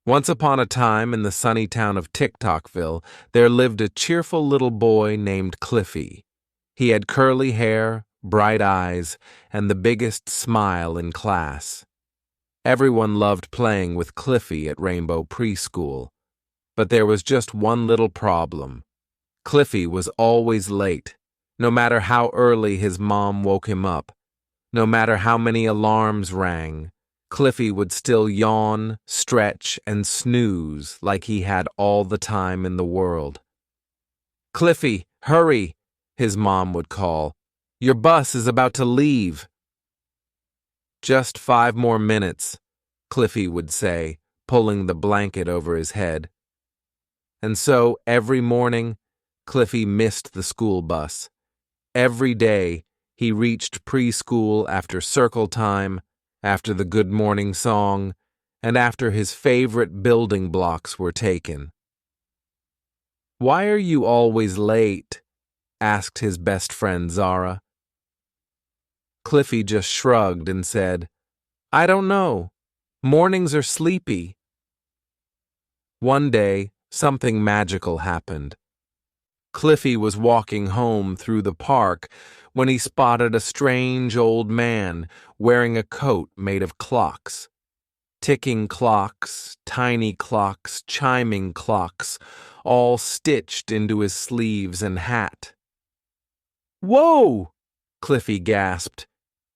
Once upon a time in the sunny town of Tick-Tockville, there lived a cheerful little boy named Cliffy. He had curly hair, bright eyes, and the biggest smile in class. Everyone loved playing with Cliffy at Rainbow Preschool. But there was just one little problem. Cliffy was always late, no matter how early his mom woke him up. No matter how many alarms rang, Cliffy would still yawn, stretch, and snooze like he had all the time in the world. "Cliffy, hurry," his mom would call. "Your bus is about to leave." "Just 5 more minutes," Cliffy would say, pulling the blanket over his head. And so, every morning, Cliffy missed the school bus. Every day, he reached preschool after circle time, after the good morning song, and after his favorite building blocks were taken. "Why are you always late?" asked his best friend Zara. Cliffy just shrugged and said, "I don't know. Mornings are sleepy." One day, something magical happened. Cliffy was walking home through the park when he spotted a strange old man wearing a coat made of clocks. Ticking clocks, tiny clocks, chiming clocks, all stitched into his sleeves and hat. "Whoa!" Cliffy gasped.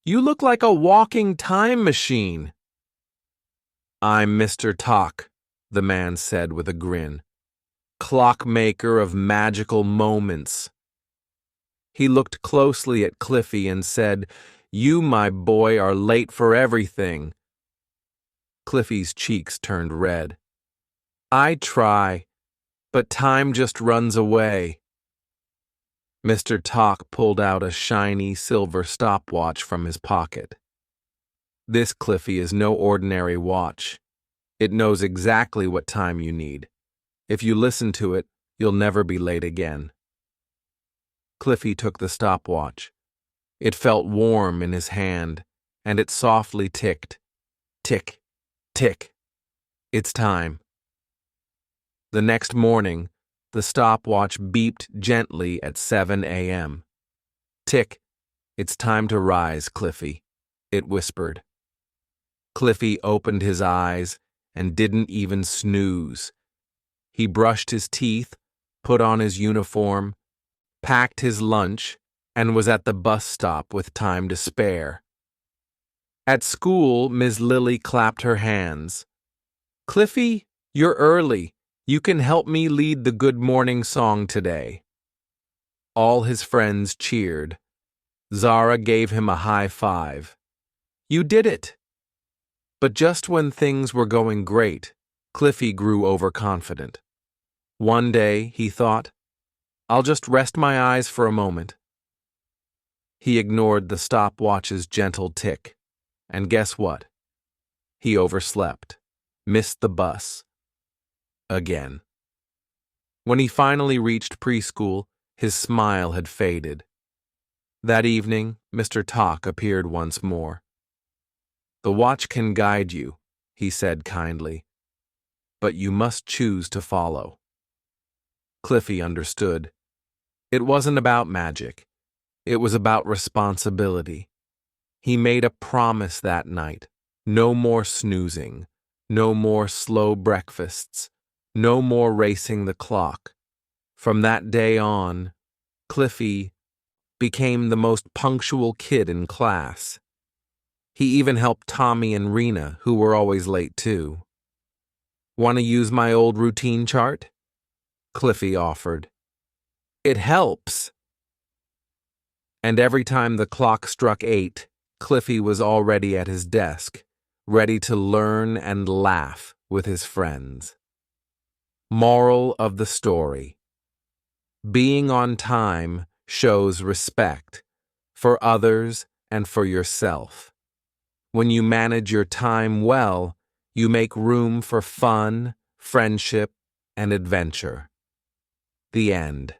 "You look like a walking time machine." "I'm Mr. Tock," the man said with a grin. "Clockmaker of magical moments." He looked closely at Cliffy and said, "You, my boy, are late for everything." Cliffy's cheeks turned red. "I try, but time just runs away." Mr. Tock pulled out a shiny silver stopwatch from his pocket. "This, Cliffy, is no ordinary watch. It knows exactly what time you need. If you listen to it, you'll never be late again." Cliffy took the stopwatch. It felt warm in his hand, and it softly ticked. Tick, tick. It's time. The next morning, the stopwatch beeped gently at 7 a.m. "Tick, it's time to rise, Cliffy," it whispered. Cliffy opened his eyes and didn't even snooze. He brushed his teeth, put on his uniform, packed his lunch, and was at the bus stop with time to spare. At school, Ms. Lily clapped her hands. "Cliffy, you're early. You can help me lead the good morning song today." All his friends cheered. Zara gave him a high five. "You did it." But just when things were going great, Cliffy grew overconfident. One day, he thought, "I'll just rest my eyes for a moment." He ignored the stopwatch's gentle tick, and guess what? He overslept, missed the bus. Again. When he finally reached preschool, his smile had faded. That evening, Mr. Tock appeared once more. "The watch can guide you," he said kindly, "but you must choose to follow." Cliffy understood. It wasn't about magic. It was about responsibility. He made a promise that night. No more snoozing. No more slow breakfasts. No more racing the clock. From that day on, Cliffy became the most punctual kid in class. He even helped Tommy and Rena, who were always late too. "Want to use my old routine chart?" Cliffy offered. "It helps." And every time the clock struck 8, Cliffy was already at his desk, ready to learn and laugh with his friends. Moral of the story: being on time shows respect for others and for yourself. When you manage your time well, you make room for fun, friendship, and adventure. The end.